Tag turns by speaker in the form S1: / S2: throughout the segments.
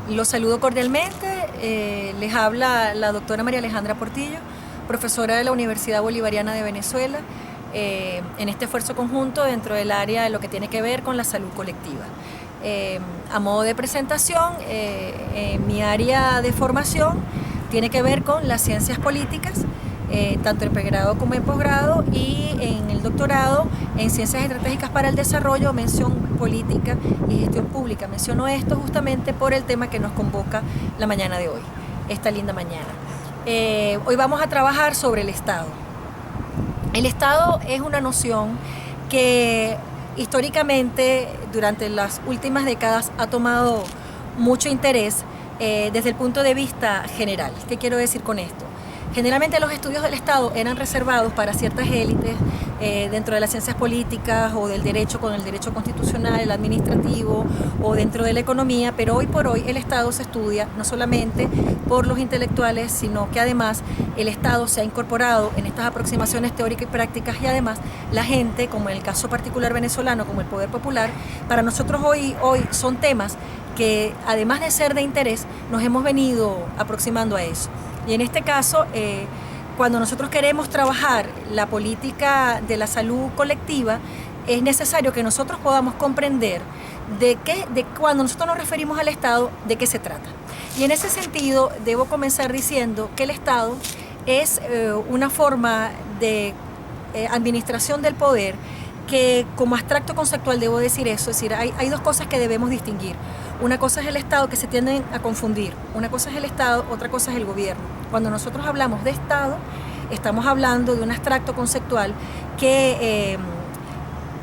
S1: Los saludo cordialmente, les habla la doctora María Alejandra Portillo, profesora de la Universidad Bolivariana de Venezuela, en este esfuerzo conjunto dentro del área de lo que tiene que ver con la salud colectiva. A modo de presentación, mi área de formación tiene que ver con las ciencias políticas, tanto en pregrado como en posgrado, y en el doctorado en Ciencias Estratégicas para el Desarrollo, mención política y gestión pública. Menciono esto justamente por el tema que nos convoca la mañana de hoy, esta linda mañana. Hoy vamos a trabajar sobre el Estado. El Estado es una noción que históricamente durante las últimas décadas ha tomado mucho interés desde el punto de vista general. ¿Qué quiero decir con esto? Generalmente los estudios del Estado eran reservados para ciertas élites dentro de las ciencias políticas o del derecho, con el derecho constitucional, el administrativo o dentro de la economía, pero hoy por hoy el Estado se estudia no solamente por los intelectuales, sino que además el Estado se ha incorporado en estas aproximaciones teóricas y prácticas, y además la gente, como en el caso particular venezolano, como el poder popular, para nosotros hoy son temas que además de ser de interés, nos hemos venido aproximando a eso. Y en este caso, cuando nosotros queremos trabajar la política de la salud colectiva, es necesario que nosotros podamos comprender de cuando nosotros nos referimos al Estado, de qué se trata. Y en ese sentido, debo comenzar diciendo que el Estado es una forma de administración del poder que, como abstracto conceptual, debo decir eso, es decir, hay dos cosas que debemos distinguir. Una cosa es el Estado, que se tienden a confundir. Una cosa es el Estado, otra cosa es el gobierno. Cuando nosotros hablamos de Estado, estamos hablando de un abstracto conceptual que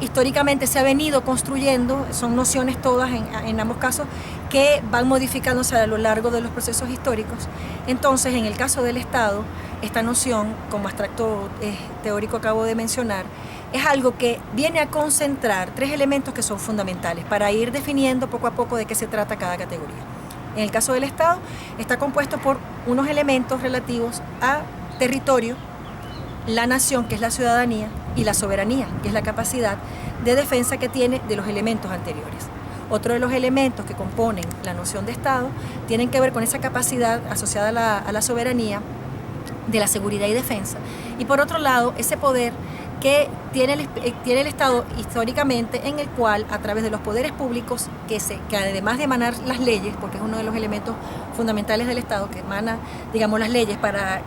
S1: históricamente se ha venido construyendo, son nociones todas en ambos casos que van modificándose a lo largo de los procesos históricos. Entonces, en el caso del Estado, esta noción, como abstracto teórico acabo de mencionar, es algo que viene a concentrar tres elementos que son fundamentales para ir definiendo poco a poco de qué se trata cada categoría. En el caso del Estado, está compuesto por unos elementos relativos a territorio, la nación, que es la ciudadanía, y la soberanía, que es la capacidad de defensa que tiene de los elementos anteriores. Otro de los elementos que componen la noción de Estado tienen que ver con esa capacidad asociada a la soberanía de la seguridad y defensa. Y por otro lado, ese poder que tiene el Estado históricamente, en el cual, a través de los poderes públicos, que además de emanar las leyes, porque es uno de los elementos fundamentales del Estado, que emana, digamos, las leyes para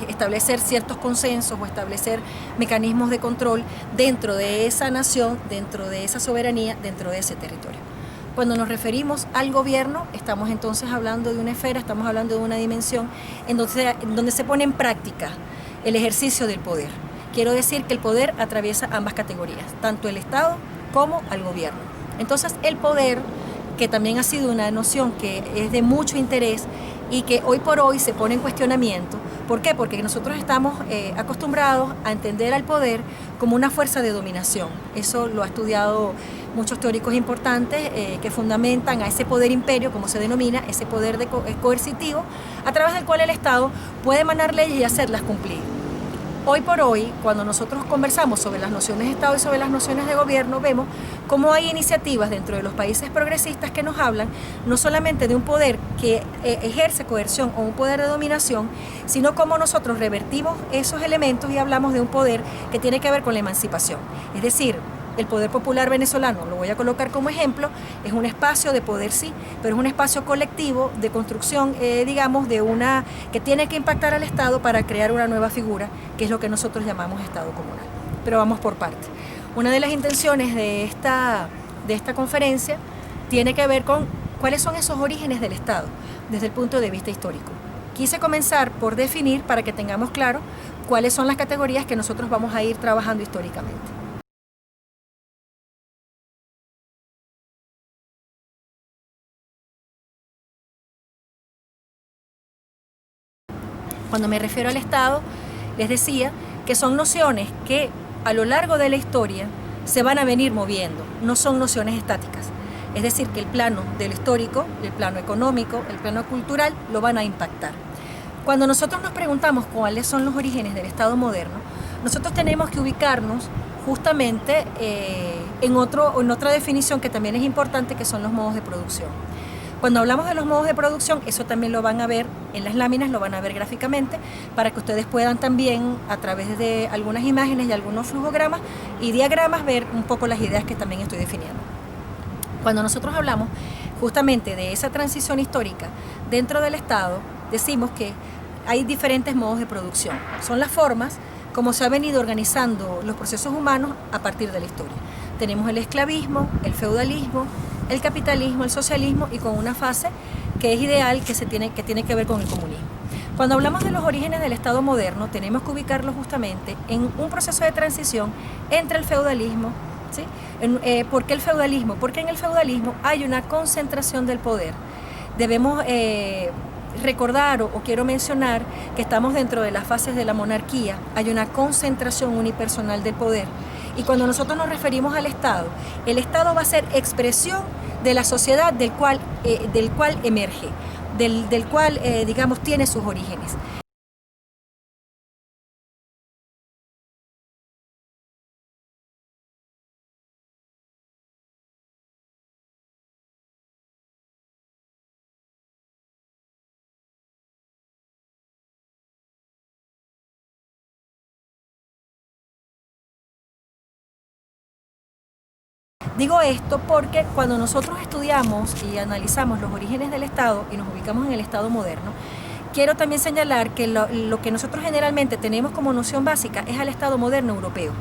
S1: establecer ciertos consensos o establecer mecanismos de control dentro de esa nación, dentro de esa soberanía, dentro de ese territorio. Cuando nos referimos al gobierno, estamos entonces hablando de una esfera, estamos hablando de una dimensión en donde se pone en práctica el ejercicio del poder. Quiero decir que el poder atraviesa ambas categorías, tanto el Estado como al gobierno. Entonces, el poder, que también ha sido una noción que es de mucho interés y que hoy por hoy se pone en cuestionamiento. ¿Por qué? Porque nosotros estamos acostumbrados a entender al poder como una fuerza de dominación. Eso lo ha estudiado muchos teóricos importantes que fundamentan a ese poder imperio, como se denomina, ese poder coercitivo, a través del cual el Estado puede emanar leyes y hacerlas cumplir. Hoy por hoy, cuando nosotros conversamos sobre las nociones de Estado y sobre las nociones de gobierno, vemos cómo hay iniciativas dentro de los países progresistas que nos hablan no solamente de un poder que ejerce coerción o un poder de dominación, sino cómo nosotros revertimos esos elementos y hablamos de un poder que tiene que ver con la emancipación. Es decir, el poder popular venezolano, lo voy a colocar como ejemplo, es un espacio de poder, sí, pero es un espacio colectivo de construcción, digamos, que tiene que impactar al Estado para crear una nueva figura, que es lo que nosotros llamamos Estado comunal. Pero vamos por partes. Una de las intenciones de esta conferencia tiene que ver con cuáles son esos orígenes del Estado desde el punto de vista histórico. Quise comenzar por definir, para que tengamos claro, cuáles son las categorías que nosotros vamos a ir trabajando históricamente. Cuando me refiero al Estado, les decía que son nociones que a lo largo de la historia se van a venir moviendo, no son nociones estáticas. Es decir, que el plano de lo histórico, el plano económico, el plano cultural, lo van a impactar. Cuando nosotros nos preguntamos cuáles son los orígenes del Estado moderno, nosotros tenemos que ubicarnos justamente en otra definición que también es importante, que son los modos de producción. Cuando hablamos de los modos de producción, eso también lo van a ver en las láminas, lo van a ver gráficamente, para que ustedes puedan también, a través de algunas imágenes y algunos flujogramas y diagramas, ver un poco las ideas que también estoy definiendo. Cuando nosotros hablamos justamente de esa transición histórica dentro del Estado, decimos que hay diferentes modos de producción. Son las formas como se ha venido organizando los procesos humanos a partir de la historia. Tenemos el esclavismo, el feudalismo, el capitalismo, el socialismo, y con una fase que es ideal, que tiene que ver con el comunismo. Cuando hablamos de los orígenes del Estado moderno, tenemos que ubicarlo justamente en un proceso de transición entre el feudalismo, ¿sí? ¿Por qué el feudalismo? Porque en el feudalismo hay una concentración del poder. Debemos recordar o quiero mencionar que estamos dentro de las fases de la monarquía, hay una concentración unipersonal del poder. Y cuando nosotros nos referimos al Estado, el Estado va a ser expresión de la sociedad del cual emerge, del cual, digamos, tiene sus orígenes. Digo esto porque cuando nosotros estudiamos y analizamos los orígenes del Estado y nos ubicamos en el Estado moderno, quiero también señalar que lo que nosotros generalmente tenemos como noción básica es al Estado moderno europeo.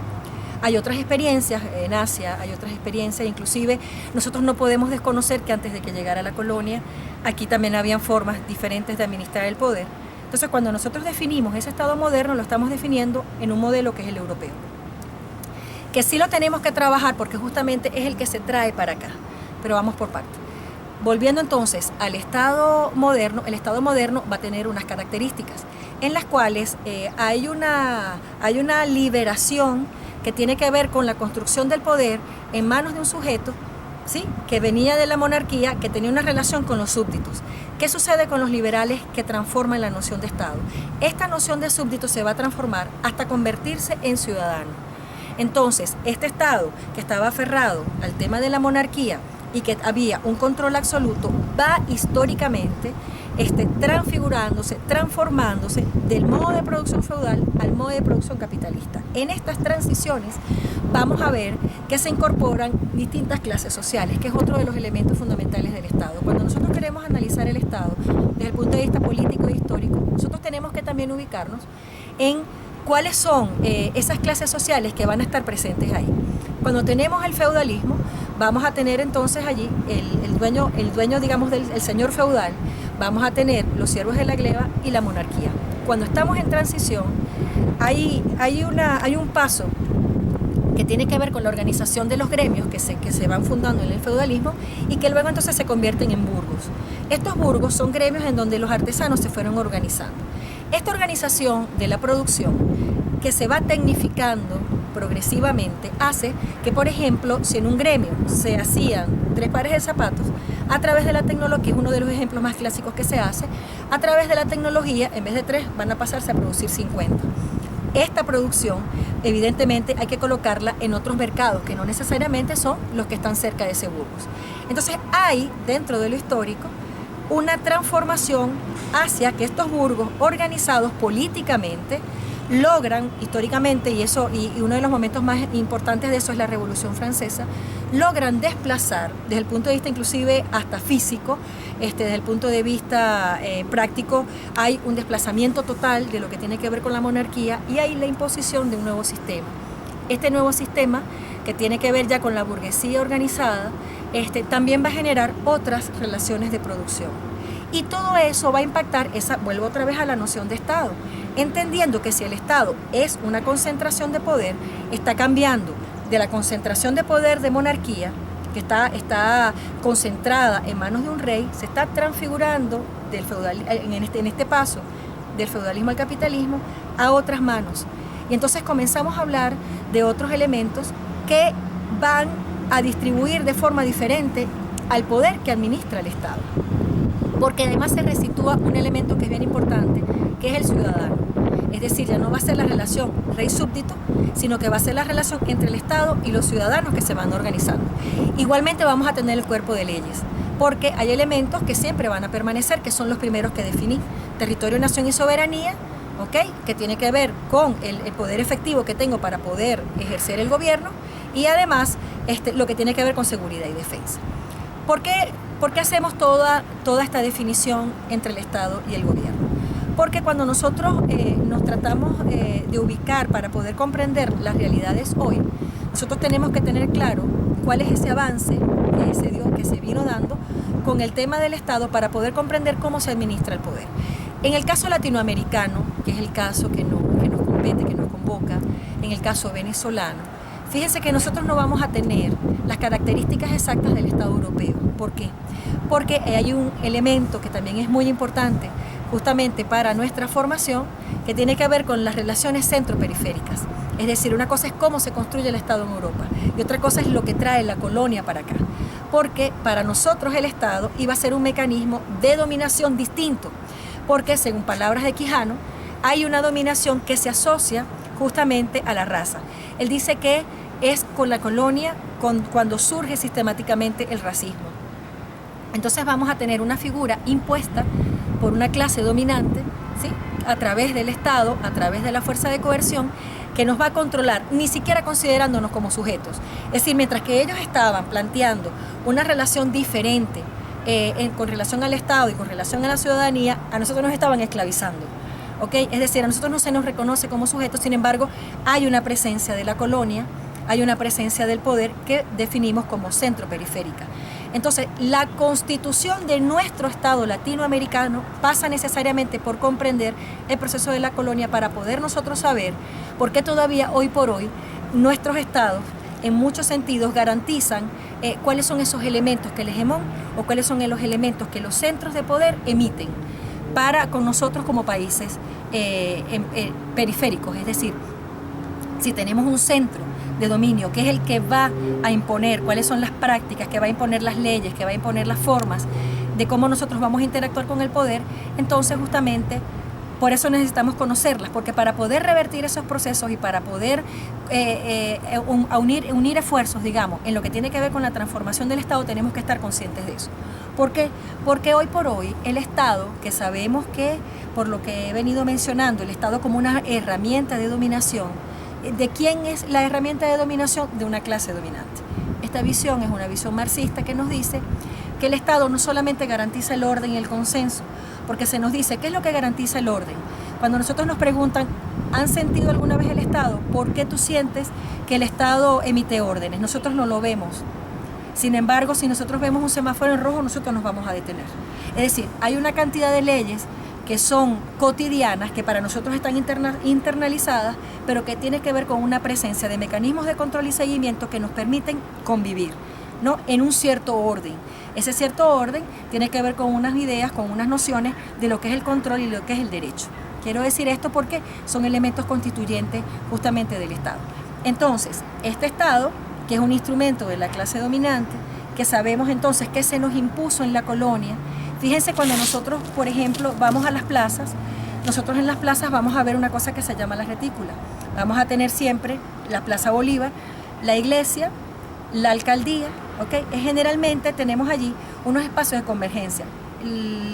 S1: Hay otras experiencias en Asia, hay otras experiencias, inclusive nosotros no podemos desconocer que antes de que llegara la colonia, aquí también habían formas diferentes de administrar el poder. Entonces, cuando nosotros definimos ese Estado moderno, lo estamos definiendo en un modelo que es el europeo, que sí lo tenemos que trabajar porque justamente es el que se trae para acá, pero vamos por partes. Volviendo entonces al Estado moderno, el Estado moderno va a tener unas características en las cuales hay una liberación que tiene que ver con la construcción del poder en manos de un sujeto, ¿sí?, que venía de la monarquía, que tenía una relación con los súbditos. ¿Qué sucede con los liberales que transforman la noción de Estado? Esta noción de súbdito se va a transformar hasta convertirse en ciudadano. Entonces, este Estado que estaba aferrado al tema de la monarquía y que había un control absoluto, va históricamente transfigurándose, transformándose del modo de producción feudal al modo de producción capitalista. En estas transiciones vamos a ver que se incorporan distintas clases sociales, que es otro de los elementos fundamentales del Estado. Cuando nosotros queremos analizar el Estado desde el punto de vista político e histórico, nosotros tenemos que también ubicarnos en cuáles son esas clases sociales que van a estar presentes ahí. Cuando tenemos el feudalismo, vamos a tener entonces allí el dueño, digamos, del señor feudal, vamos a tener los siervos de la gleba y la monarquía. Cuando estamos en transición, hay un paso que tiene que ver con la organización de los gremios que se van fundando en el feudalismo y que luego entonces se convierten en burgos. Estos burgos son gremios en donde los artesanos se fueron organizando. Esta organización de la producción, que se va tecnificando progresivamente, hace que, por ejemplo, si en un gremio se hacían 3 pares de zapatos, a través de la tecnología, que es uno de los ejemplos más clásicos que se hace, a través de la tecnología, en vez de 3, van a pasarse a producir 50. Esta producción, evidentemente, hay que colocarla en otros mercados, que no necesariamente son los que están cerca de ese burgos. Entonces, hay, dentro de lo histórico, una transformación hacia que estos burgos, organizados políticamente, logran históricamente, y uno de los momentos más importantes de eso es la Revolución Francesa, logran desplazar desde el punto de vista inclusive hasta físico, desde el punto de vista práctico, hay un desplazamiento total de lo que tiene que ver con la monarquía y hay la imposición de un nuevo sistema. Este nuevo sistema, que tiene que ver ya con la burguesía organizada, también va a generar otras relaciones de producción. Y todo eso va a impactar, vuelvo otra vez a la noción de Estado, entendiendo que si el Estado es una concentración de poder, está cambiando de la concentración de poder de monarquía, que está concentrada en manos de un rey, se está transfigurando en este paso del feudalismo al capitalismo a otras manos. Y entonces comenzamos a hablar de otros elementos que van a distribuir de forma diferente al poder que administra el Estado. Porque además se resitúa un elemento que es bien importante, que es el ciudadano. Es decir, ya no va a ser la relación rey-súbdito, sino que va a ser la relación entre el Estado y los ciudadanos que se van organizando. Igualmente vamos a tener el cuerpo de leyes. porque hay elementos que siempre van a permanecer, que son los primeros que definí: territorio, nación y soberanía, ¿okay? Que tiene que ver con el poder efectivo que tengo para poder ejercer el gobierno, y además lo que tiene que ver con seguridad y defensa. ¿Por qué hacemos toda esta definición entre el Estado y el gobierno? Porque cuando nosotros nos tratamos de ubicar para poder comprender las realidades hoy, nosotros tenemos que tener claro cuál es ese avance que se vino dando con el tema del Estado para poder comprender cómo se administra el poder. En el caso latinoamericano, que es el caso que nos compete, que nos convoca, en el caso venezolano, fíjense que nosotros no vamos a tener las características exactas del Estado europeo. ¿Por qué? Porque hay un elemento que también es muy importante justamente para nuestra formación, que tiene que ver con las relaciones centro-periféricas. Es decir, una cosa es cómo se construye el Estado en Europa y otra cosa es lo que trae la colonia para acá. Porque para nosotros el Estado iba a ser un mecanismo de dominación distinto, porque según palabras de Quijano, hay una dominación que se asocia justamente a la raza. Él dice que es con la colonia cuando surge sistemáticamente el racismo. Entonces vamos a tener una figura impuesta por una clase dominante, ¿sí?, a través del Estado, a través de la fuerza de coerción, que nos va a controlar, ni siquiera considerándonos como sujetos. Es decir, mientras que ellos estaban planteando una relación diferente con relación al Estado y con relación a la ciudadanía, a nosotros nos estaban esclavizando. ¿Okay? Es decir, a nosotros no se nos reconoce como sujetos, sin embargo, hay una presencia de la colonia, hay una presencia del poder que definimos como centro-periférica. Entonces, la constitución de nuestro Estado latinoamericano pasa necesariamente por comprender el proceso de la colonia para poder nosotros saber por qué todavía hoy por hoy nuestros estados en muchos sentidos garantizan cuáles son esos elementos que el hegemón o cuáles son los elementos que los centros de poder emiten para con nosotros como países periféricos. Es decir, si tenemos un centro de dominio que es el que va a imponer cuáles son las prácticas, que va a imponer las leyes, que va a imponer las formas de cómo nosotros vamos a interactuar con el poder, entonces justamente por eso necesitamos conocerlas, porque para poder revertir esos procesos y para poder unir esfuerzos, digamos, en lo que tiene que ver con la transformación del Estado, tenemos que estar conscientes de eso. ¿Por qué? Porque hoy por hoy el Estado, que sabemos que, por lo que he venido mencionando, el Estado como una herramienta de dominación, ¿de quién es la herramienta de dominación? De una clase dominante. Esta visión es una visión marxista que nos dice que el Estado no solamente garantiza el orden y el consenso, porque se nos dice, ¿qué es lo que garantiza el orden? Cuando nosotros nos preguntan, ¿han sentido alguna vez el Estado? ¿Por qué tú sientes que el Estado emite órdenes? Nosotros no lo vemos. Sin embargo, si nosotros vemos un semáforo en rojo, nosotros nos vamos a detener. Es decir, hay una cantidad de leyes que son cotidianas, que para nosotros están internalizadas, pero que tiene que ver con una presencia de mecanismos de control y seguimiento que nos permiten convivir, ¿no?, en un cierto orden. Ese cierto orden tiene que ver con unas ideas, con unas nociones de lo que es el control y lo que es el derecho. Quiero decir esto porque son elementos constituyentes justamente del Estado. Entonces, este Estado, que es un instrumento de la clase dominante, que sabemos entonces que se nos impuso en la colonia. Fíjense, cuando nosotros, por ejemplo, vamos a las plazas, nosotros en las plazas vamos a ver una cosa que se llama la retícula. Vamos a tener siempre la Plaza Bolívar, la iglesia, la alcaldía, ¿ok? Generalmente tenemos allí unos espacios de convergencia.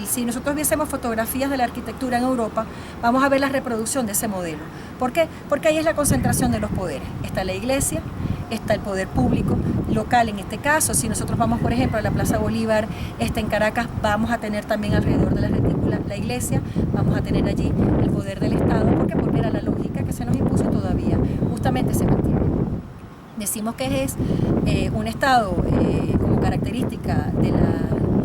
S1: Si nosotros viésemos fotografías de la arquitectura en Europa, vamos a ver la reproducción de ese modelo. ¿Por qué? Porque ahí es la concentración de los poderes. Está la iglesia, está el poder público local en este caso. Si nosotros vamos, por ejemplo, a la Plaza Bolívar, en Caracas, vamos a tener también alrededor de la retícula la iglesia, vamos a tener allí el poder del Estado. ¿Por qué? Porque era la lógica que se nos impuso, todavía justamente se mantiene. Decimos que es un Estado como característica de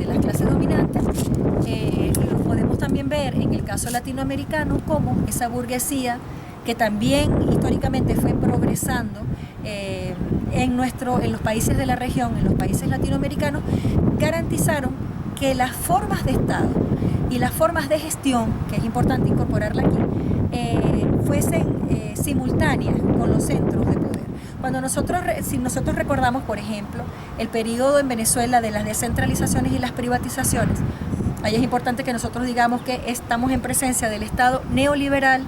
S1: las clases dominantes. Lo podemos también ver en el caso latinoamericano como esa burguesía que también históricamente fue progresando en los países de la región, en los países latinoamericanos, garantizaron que las formas de Estado y las formas de gestión, que es importante incorporarla aquí, fuesen simultáneas con los centros de poder. Si nosotros recordamos, por ejemplo, el periodo en Venezuela de las descentralizaciones y las privatizaciones, ahí es importante que nosotros digamos que estamos en presencia del Estado neoliberal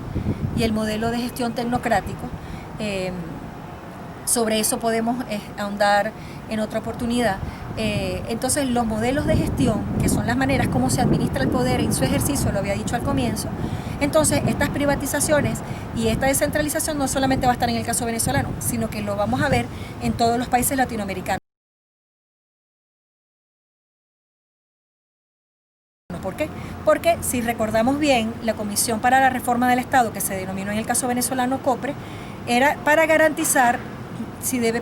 S1: y el modelo de gestión tecnocrático. Sobre eso podemos ahondar en otra oportunidad. Entonces los modelos de gestión, que son las maneras como se administra el poder en su ejercicio, lo había dicho al comienzo, entonces estas privatizaciones y esta descentralización no solamente va a estar en el caso venezolano, sino que lo vamos a ver en todos los países latinoamericanos. ¿Por qué? Porque si recordamos bien, la Comisión para la Reforma del Estado, que se denominó en el caso venezolano COPRE, era para garantizar,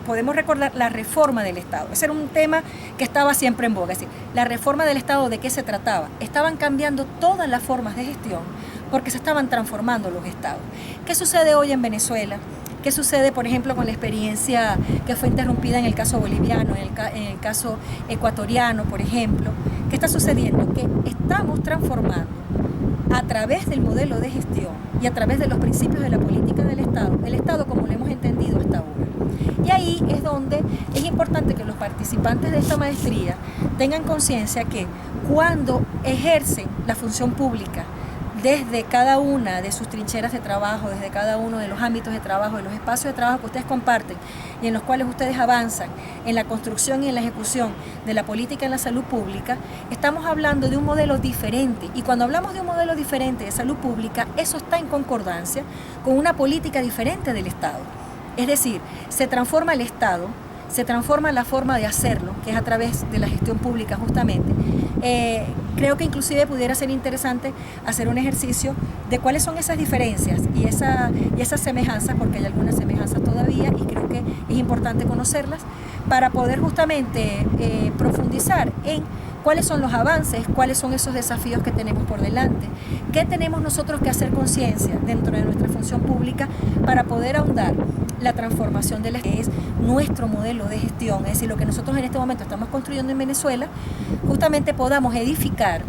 S1: podemos recordar, la reforma del Estado. Ese era un tema que estaba siempre en boga. Es decir, la reforma del Estado, ¿de qué se trataba? Estaban cambiando todas las formas de gestión porque se estaban transformando los estados. ¿Qué sucede hoy en Venezuela? ¿Qué sucede, por ejemplo, con la experiencia que fue interrumpida en el caso boliviano, en el caso ecuatoriano, por ejemplo? ¿Qué está sucediendo? Que estamos transformando a través del modelo de gestión y a través de los principios de la política del Estado, el Estado como lo hemos entendido hasta ahora. Y ahí es donde es importante que los participantes de esta maestría tengan conciencia que cuando ejercen la función pública desde cada una de sus trincheras de trabajo, desde cada uno de los ámbitos de trabajo, de los espacios de trabajo que ustedes comparten y en los cuales ustedes avanzan en la construcción y en la ejecución de la política en la salud pública, estamos hablando de un modelo diferente. Y cuando hablamos de un modelo diferente de salud pública, eso está en concordancia con una política diferente del Estado. Es decir, se transforma el Estado, se transforma la forma de hacerlo, que es a través de la gestión pública justamente. Creo que inclusive pudiera ser interesante hacer un ejercicio de cuáles son esas diferencias y esas semejanzas, porque hay algunas semejanzas todavía y creo que es importante conocerlas para poder justamente profundizar en cuáles son los avances, cuáles son esos desafíos que tenemos por delante, qué tenemos nosotros que hacer conciencia dentro de nuestra función pública para poder ahondar la transformación de que es nuestro modelo de gestión, es decir, lo que nosotros en este momento estamos construyendo en Venezuela, justamente podamos edificar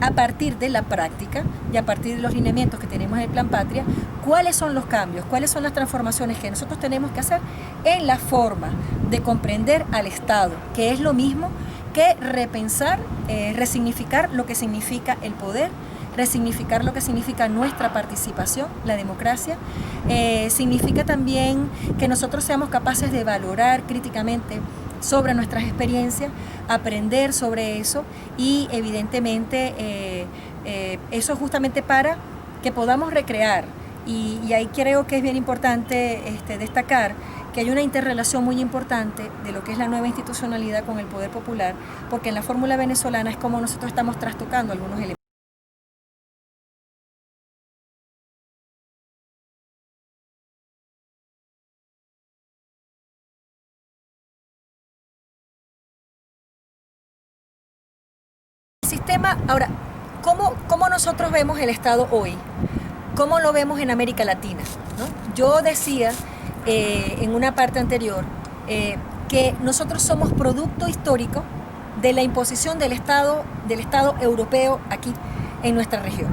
S1: a partir de la práctica y a partir de los lineamientos que tenemos en el Plan Patria, cuáles son los cambios, cuáles son las transformaciones que nosotros tenemos que hacer en la forma de comprender al Estado, que es lo mismo que repensar, resignificar lo que significa el poder, resignificar lo que significa nuestra participación, la democracia. Significa también que nosotros seamos capaces de valorar críticamente sobre nuestras experiencias, aprender sobre eso y evidentemente eso justamente para que podamos recrear. Y ahí creo que es bien importante destacar que hay una interrelación muy importante de lo que es la nueva institucionalidad con el poder popular, porque en la fórmula venezolana es como nosotros estamos trastocando algunos elementos. Sistema, ahora, ¿cómo nosotros vemos el Estado hoy? ¿Cómo lo vemos en América Latina? ¿No? Yo decía en una parte anterior que nosotros somos producto histórico de la imposición del Estado europeo aquí en nuestra región.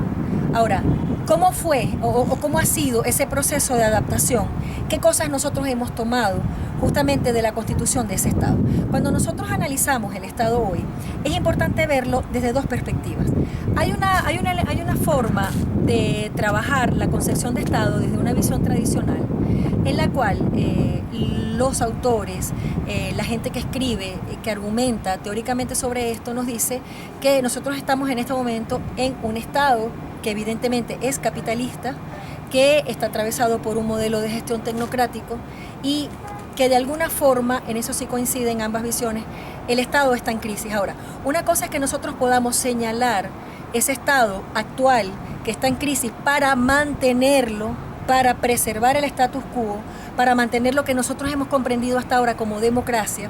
S1: Ahora, ¿cómo fue o cómo ha sido ese proceso de adaptación? ¿Qué cosas nosotros hemos tomado justamente de la constitución de ese Estado? Cuando nosotros analizamos el Estado hoy, es importante verlo desde dos perspectivas. Hay una forma de trabajar la concepción de Estado desde una visión tradicional, en la cual los autores, la gente que escribe, que argumenta teóricamente sobre esto, nos dice que nosotros estamos en este momento en un Estado que evidentemente es capitalista, que está atravesado por un modelo de gestión tecnocrático y que de alguna forma, en eso sí coinciden ambas visiones, el Estado está en crisis. Ahora, una cosa es que nosotros podamos señalar ese Estado actual que está en crisis para mantenerlo, para preservar el status quo, para mantener lo que nosotros hemos comprendido hasta ahora como democracia,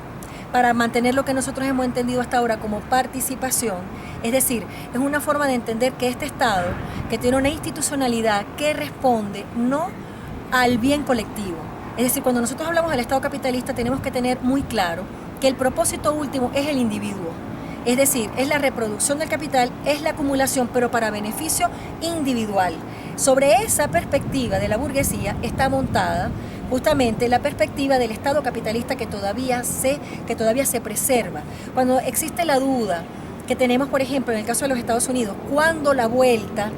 S1: para mantener lo que nosotros hemos entendido hasta ahora como participación. Es decir, es una forma de entender que este Estado, que tiene una institucionalidad que responde no al bien colectivo. Es decir, cuando nosotros hablamos del Estado capitalista tenemos que tener muy claro que el propósito último es el individuo. Es decir, es la reproducción del capital, es la acumulación, pero para beneficio individual. Sobre esa perspectiva de la burguesía está montada justamente la perspectiva del Estado capitalista que todavía se preserva. Cuando existe la duda que tenemos, por ejemplo, en el caso de los Estados Unidos, cuando la vuelta,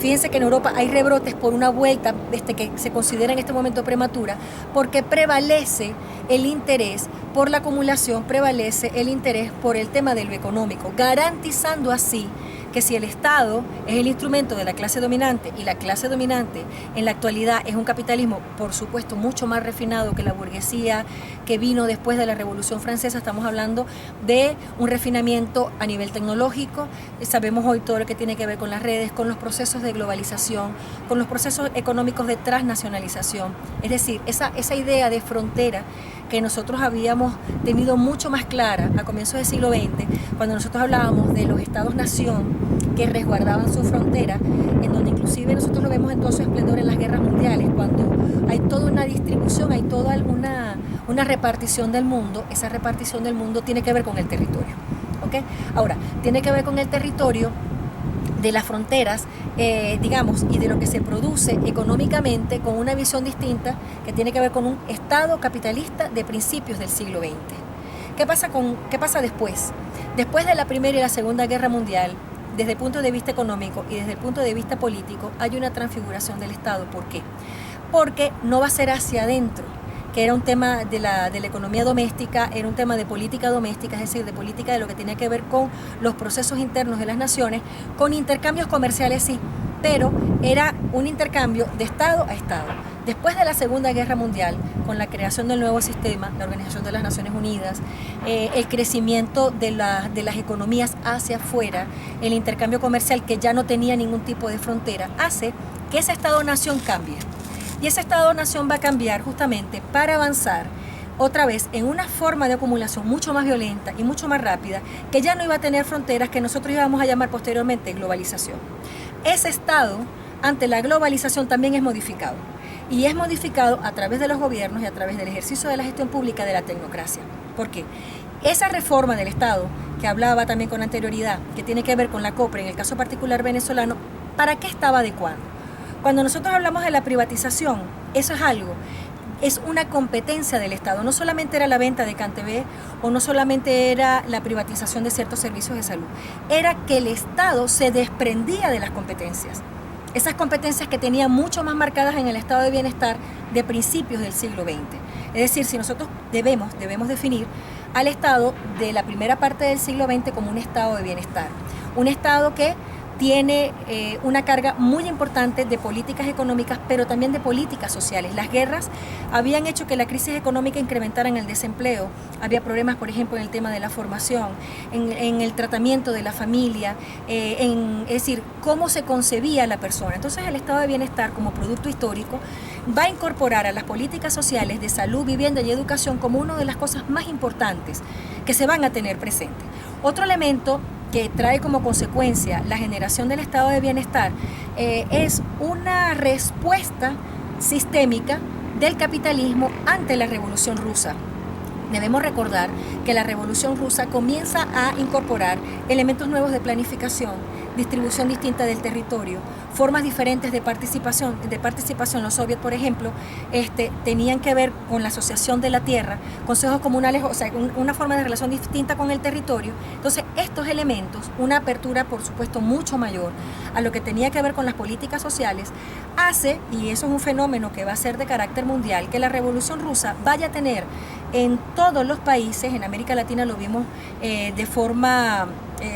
S1: fíjense que en Europa hay rebrotes por una vuelta que se considera en este momento prematura, porque prevalece el interés por la acumulación prevalece el interés por el tema de lo económico, garantizando así que si el Estado es el instrumento de la clase dominante y la clase dominante en la actualidad es un capitalismo, por supuesto, mucho más refinado que la burguesía que vino después de la Revolución Francesa, estamos hablando de un refinamiento a nivel tecnológico, sabemos hoy todo lo que tiene que ver con las redes, con los procesos de globalización, con los procesos económicos de transnacionalización, es decir, esa idea de frontera que nosotros habíamos tenido mucho más clara a comienzos del siglo XX, cuando nosotros hablábamos de los estados-nación que resguardaban su frontera, en donde inclusive nosotros lo vemos en todo su esplendor en las guerras mundiales, cuando hay toda una distribución, hay toda una repartición del mundo. Esa repartición del mundo tiene que ver con el territorio, ¿okay? Ahora, tiene que ver con el territorio de las fronteras, digamos, y de lo que se produce económicamente con una visión distinta que tiene que ver con un Estado capitalista de principios del siglo XX. ¿Qué pasa después? Después de la Primera y la Segunda Guerra Mundial, desde el punto de vista económico y desde el punto de vista político, hay una transfiguración del Estado. ¿Por qué? Porque no va a ser hacia adentro, que era un tema de la economía doméstica, era un tema de política doméstica, es decir, de política de lo que tenía que ver con los procesos internos de las naciones, con intercambios comerciales sí, pero era un intercambio de Estado a Estado. Después de la Segunda Guerra Mundial, con la creación del nuevo sistema, la Organización de las Naciones Unidas, el crecimiento de las economías hacia afuera, el intercambio comercial que ya no tenía ningún tipo de frontera, hace que ese Estado-nación cambie. Y ese Estado-nación va a cambiar justamente para avanzar otra vez en una forma de acumulación mucho más violenta y mucho más rápida, que ya no iba a tener fronteras, que nosotros íbamos a llamar posteriormente globalización. Ese Estado, ante la globalización, también es modificado. Y es modificado a través de los gobiernos y a través del ejercicio de la gestión pública de la tecnocracia. ¿Por qué? Esa reforma del Estado, que hablaba también con anterioridad, que tiene que ver con la COPRE, en el caso particular venezolano, ¿para qué estaba adecuando? Cuando nosotros hablamos de la privatización, eso es una competencia del Estado. No solamente era la venta de CanTV o no solamente era la privatización de ciertos servicios de salud, era que el Estado se desprendía de las competencias. Esas competencias que tenían mucho más marcadas en el estado de bienestar de principios del siglo XX. Es decir, si nosotros debemos definir al Estado de la primera parte del siglo XX como un estado de bienestar. Un estado que tiene una carga muy importante de políticas económicas, pero también de políticas sociales. Las guerras habían hecho que la crisis económica incrementara en el desempleo. Había problemas, por ejemplo, en el tema de la formación, en el tratamiento de la familia, es decir, cómo se concebía la persona. Entonces, el estado de bienestar como producto histórico va a incorporar a las políticas sociales de salud, vivienda y educación como una de las cosas más importantes que se van a tener presente. Otro elemento que trae como consecuencia la generación del estado de bienestar es una respuesta sistémica del capitalismo ante la Revolución Rusa. Debemos recordar que la Revolución Rusa comienza a incorporar elementos nuevos de planificación, distribución distinta del territorio, formas diferentes de participación. Los soviets, por ejemplo, tenían que ver con la asociación de la tierra, consejos comunales, o sea, una forma de relación distinta con el territorio. Entonces, estos elementos, una apertura, por supuesto, mucho mayor a lo que tenía que ver con las políticas sociales, hace, y eso es un fenómeno que va a ser de carácter mundial, que la Revolución Rusa vaya a tener en todos los países. En América Latina lo vimos de forma,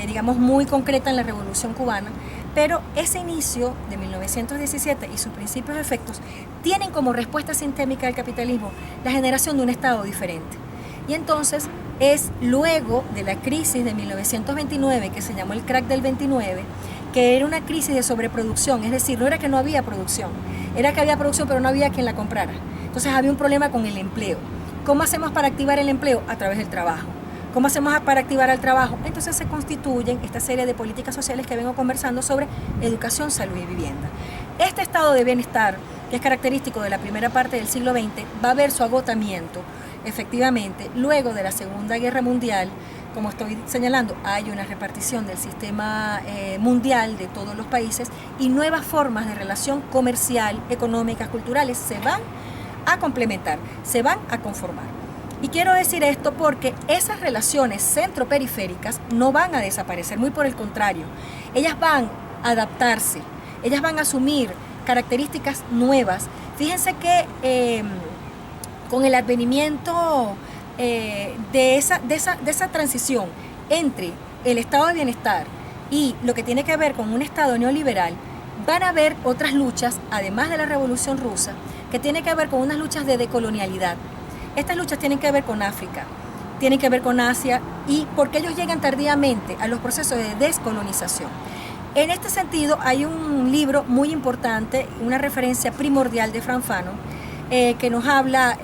S1: digamos, muy concreta en la Revolución Cubana, pero ese inicio de 1917 y sus principios y efectos tienen como respuesta sistémica del capitalismo la generación de un Estado diferente. Y entonces es luego de la crisis de 1929, que se llamó el crack del 29, que era una crisis de sobreproducción, es decir, no era que no había producción, era que había producción pero no había quien la comprara. Entonces había un problema con el empleo. ¿Cómo hacemos para activar el empleo? A través del trabajo. ¿Cómo hacemos para activar el trabajo? Entonces se constituyen esta serie de políticas sociales que vengo conversando sobre educación, salud y vivienda. Este estado de bienestar, que es característico de la primera parte del siglo XX, va a ver su agotamiento, efectivamente, luego de la Segunda Guerra Mundial. Como estoy señalando, hay una repartición del sistema mundial de todos los países y nuevas formas de relación comercial, económicas, culturales se van a complementar, se van a conformar. Y quiero decir esto porque esas relaciones centroperiféricas no van a desaparecer, muy por el contrario, ellas van a adaptarse, ellas van a asumir características nuevas. Fíjense que con el advenimiento de esa transición entre el estado de bienestar y lo que tiene que ver con un estado neoliberal, van a haber otras luchas, además de la Revolución Rusa, que tienen que ver con unas luchas de decolonialidad. Estas luchas tienen que ver con África, tienen que ver con Asia, y porque ellos llegan tardíamente a los procesos de descolonización. En este sentido, hay un libro muy importante, una referencia primordial de Frantz Fanon, que nos habla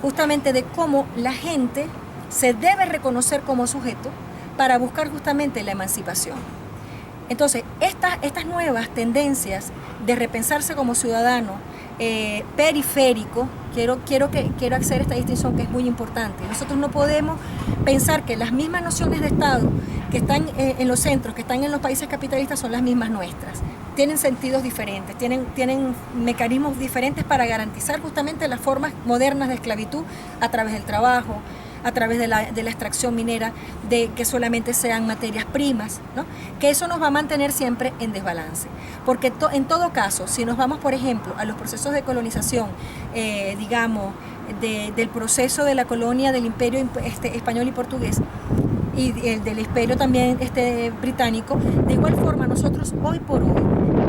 S1: justamente de cómo la gente se debe reconocer como sujeto para buscar justamente la emancipación. Entonces, estas nuevas tendencias de repensarse como ciudadano periférico, quiero hacer esta distinción que es muy importante. Nosotros no podemos pensar que las mismas nociones de Estado que están en los centros, que están en los países capitalistas, son las mismas nuestras. Tienen sentidos diferentes, tienen mecanismos diferentes para garantizar justamente las formas modernas de esclavitud a través del trabajo, a través de la extracción minera, de que solamente sean materias primas, ¿no? Que eso nos va a mantener siempre en desbalance. Porque en todo caso, si nos vamos, por ejemplo, a los procesos de colonización, digamos, del proceso de la colonia del imperio español y portugués, y del imperio también británico, de igual forma nosotros hoy por hoy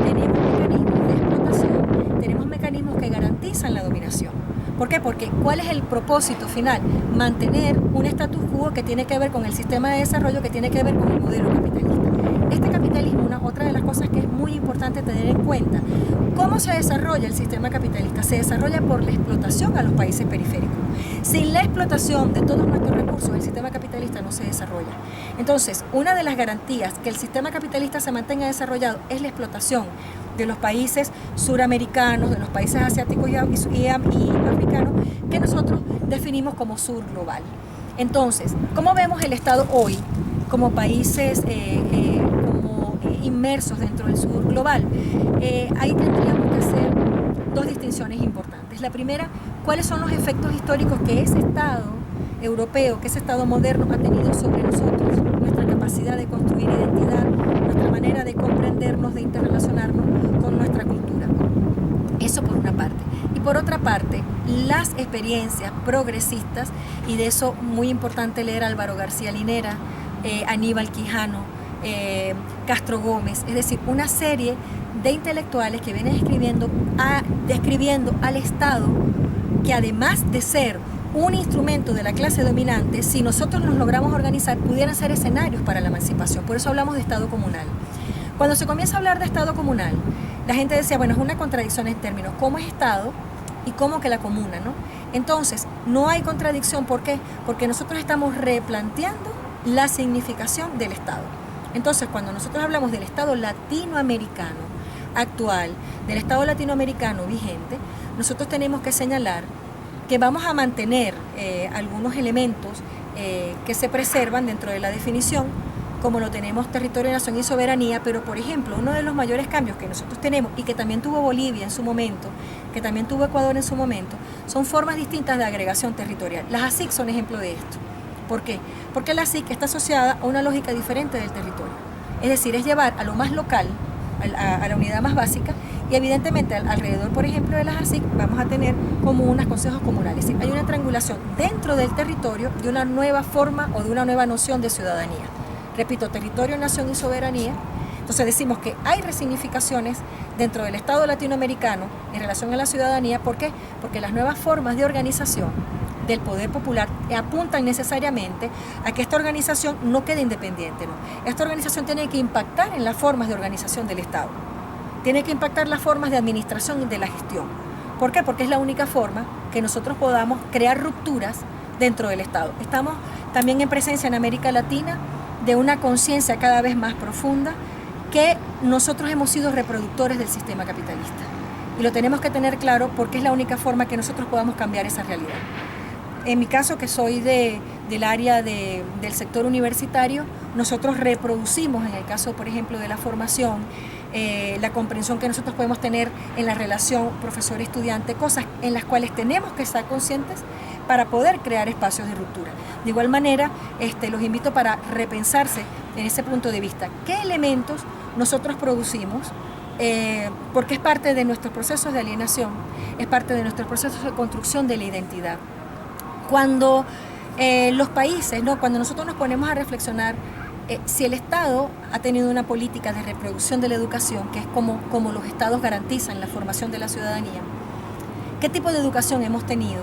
S1: tenemos mecanismos de explotación, tenemos mecanismos que garantizan la dominación. ¿Por qué? Porque ¿cuál es el propósito final? Mantener un status quo que tiene que ver con el sistema de desarrollo, que tiene que ver con el modelo capitalista. Este capitalismo, otra de las cosas que es muy importante tener en cuenta, ¿cómo se desarrolla el sistema capitalista? Se desarrolla por la explotación a los países periféricos. Sin la explotación de todos nuestros recursos, el sistema capitalista no se desarrolla. Entonces, una de las garantías que el sistema capitalista se mantenga desarrollado es la explotación de los países suramericanos, de los países asiáticos y africanos, que nosotros definimos como sur global. Entonces, ¿cómo vemos el Estado hoy como países inmersos dentro del sur global? Ahí tendríamos que hacer dos distinciones importantes. La primera, ¿cuáles son los efectos históricos que ese Estado europeo, que ese Estado moderno ha tenido sobre nosotros? Nuestra capacidad de construir identidad, nuestra manera de comprendernos, de interrelacionarnos con nuestra cultura. Eso por una parte. Y por otra parte, las experiencias progresistas, y de eso muy importante leer a Álvaro García Linera, Aníbal Quijano, Castro Gómez, es decir, una serie de intelectuales que vienen describiendo al Estado, que además de ser un instrumento de la clase dominante, si nosotros nos logramos organizar, pudieran ser escenarios para la emancipación. Por eso hablamos de Estado comunal. Cuando se comienza a hablar de Estado comunal, la gente decía, bueno, es una contradicción en términos, ¿cómo es Estado y cómo que la comuna, ¿no? Entonces, no hay contradicción. ¿Por qué? Porque nosotros estamos replanteando la significación del Estado. Entonces, cuando nosotros hablamos del Estado latinoamericano actual, del Estado latinoamericano vigente, nosotros tenemos que señalar que vamos a mantener algunos elementos que se preservan dentro de la definición, como lo tenemos territorio, nación y soberanía, pero por ejemplo, uno de los mayores cambios que nosotros tenemos, y que también tuvo Bolivia en su momento, que también tuvo Ecuador en su momento, son formas distintas de agregación territorial. Las ASIC son ejemplo de esto. ¿Por qué? Porque la ASIC está asociada a una lógica diferente del territorio. Es decir, es llevar a lo más local, a la unidad más básica, y evidentemente alrededor, por ejemplo, de las ASIC vamos a tener como unos consejos comunales. Es decir, hay una triangulación dentro del territorio de una nueva forma o de una nueva noción de ciudadanía. Repito, territorio, nación y soberanía. Entonces decimos que hay resignificaciones dentro del Estado latinoamericano en relación a la ciudadanía. ¿Por qué? Porque las nuevas formas de organización del poder popular apuntan necesariamente a que esta organización no quede independiente, ¿no? Esta organización tiene que impactar en las formas de organización del Estado, tiene que impactar las formas de administración y de la gestión. ¿Por qué? Porque es la única forma que nosotros podamos crear rupturas dentro del Estado. Estamos también en presencia en América Latina de una conciencia cada vez más profunda que nosotros hemos sido reproductores del sistema capitalista. Y lo tenemos que tener claro porque es la única forma que nosotros podamos cambiar esa realidad. En mi caso, que soy del área del sector universitario, nosotros reproducimos, en el caso, por ejemplo, de la formación, la comprensión que nosotros podemos tener en la relación profesor-estudiante, cosas en las cuales tenemos que estar conscientes para poder crear espacios de ruptura. De igual manera, los invito para repensarse en ese punto de vista. ¿Qué elementos nosotros producimos? Porque es parte de nuestros procesos de alienación, es parte de nuestros procesos de construcción de la identidad. Cuando Los países, ¿no? Cuando nosotros nos ponemos a reflexionar, si el Estado ha tenido una política de reproducción de la educación, que es como los Estados garantizan la formación de la ciudadanía, ¿qué tipo de educación hemos tenido?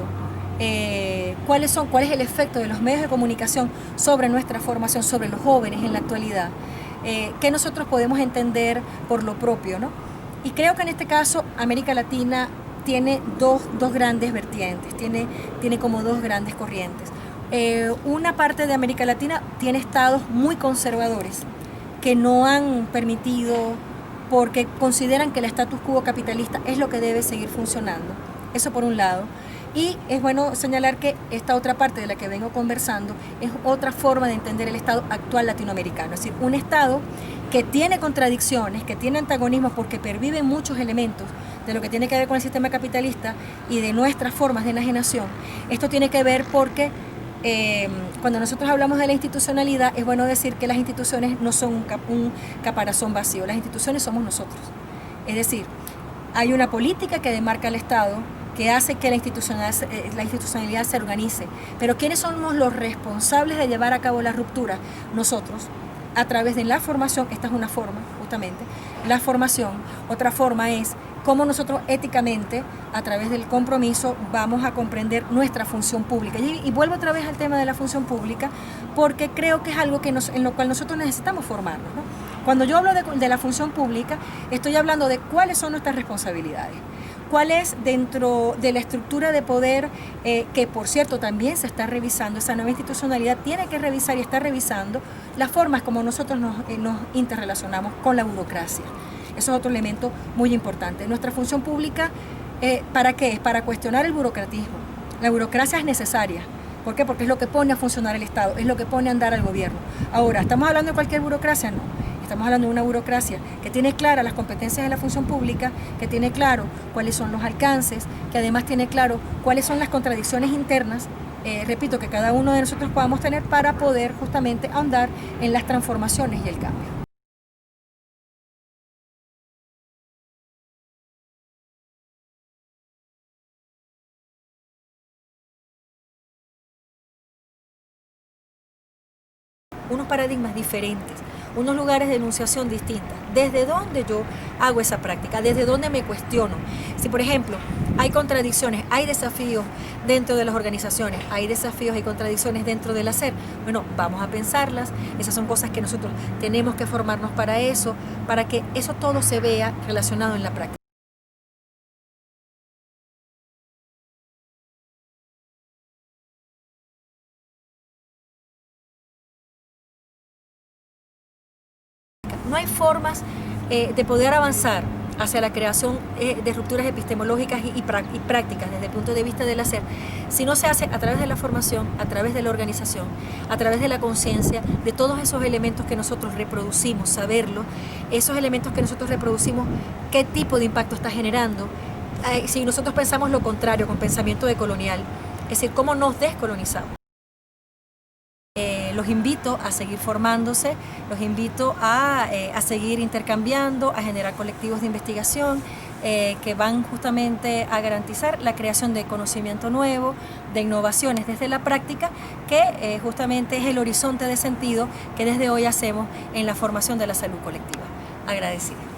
S1: ¿Cuál es el efecto de los medios de comunicación sobre nuestra formación, sobre los jóvenes en la actualidad? ¿Qué nosotros podemos entender por lo propio, ¿no? Y creo que en este caso América Latina tiene dos grandes vertientes, tiene como dos grandes corrientes. Una parte de América Latina tiene estados muy conservadores que no han permitido, porque consideran que el status quo capitalista es lo que debe seguir funcionando. Eso por un lado. Y es bueno señalar que esta otra parte de la que vengo conversando es otra forma de entender el Estado actual latinoamericano. Es decir, un Estado que tiene contradicciones, que tiene antagonismos porque pervive muchos elementos de lo que tiene que ver con el sistema capitalista y de nuestras formas de enajenación. Esto tiene que ver porque cuando nosotros hablamos de la institucionalidad, es bueno decir que las instituciones no son un caparazón vacío, las instituciones somos nosotros. Es decir, hay una política que demarca al Estado, que hace que la institucionalidad se organice. Pero ¿quiénes somos los responsables de llevar a cabo la ruptura? Nosotros, a través de la formación. Esta es una forma, justamente, la formación. Otra forma es cómo nosotros éticamente, a través del compromiso, vamos a comprender nuestra función pública. Y vuelvo otra vez al tema de la función pública, porque creo que es algo en lo cual nosotros necesitamos formarnos, ¿no? Cuando yo hablo de la función pública, estoy hablando de cuáles son nuestras responsabilidades. ¿Cuál es dentro de la estructura de poder que, por cierto, también se está revisando? Esa nueva institucionalidad tiene que revisar y está revisando las formas como nosotros nos interrelacionamos con la burocracia. Eso es otro elemento muy importante. Nuestra función pública, ¿para qué? Es para cuestionar el burocratismo. La burocracia es necesaria. ¿Por qué? Porque es lo que pone a funcionar el Estado, es lo que pone a andar al gobierno. Ahora, ¿estamos hablando de cualquier burocracia? No. Estamos hablando de una burocracia que tiene claras las competencias de la función pública, que tiene claro cuáles son los alcances, que además tiene claro cuáles son las contradicciones internas, repito, que cada uno de nosotros podamos tener para poder justamente andar en las transformaciones y el cambio. Unos paradigmas diferentes, unos lugares de enunciación distintas. ¿Desde dónde yo hago esa práctica? ¿Desde dónde me cuestiono? Si, por ejemplo, hay contradicciones, hay desafíos dentro de las organizaciones, hay desafíos y contradicciones dentro del hacer, bueno, vamos a pensarlas. Esas son cosas que nosotros tenemos que formarnos para que eso todo se vea relacionado en la práctica. No hay formas de poder avanzar hacia la creación de rupturas epistemológicas y prácticas desde el punto de vista del hacer, si no se hace a través de la formación, a través de la organización, a través de la conciencia, de todos esos elementos que nosotros reproducimos, saberlo, esos elementos que nosotros reproducimos, qué tipo de impacto está generando. Si nosotros pensamos lo contrario, con pensamiento decolonial, es decir, cómo nos descolonizamos. Los invito a seguir formándose, los invito a seguir intercambiando, a generar colectivos de investigación que van justamente a garantizar la creación de conocimiento nuevo, de innovaciones desde la práctica, que justamente es el horizonte de sentido que desde hoy hacemos en la formación de la salud colectiva. Agradecida.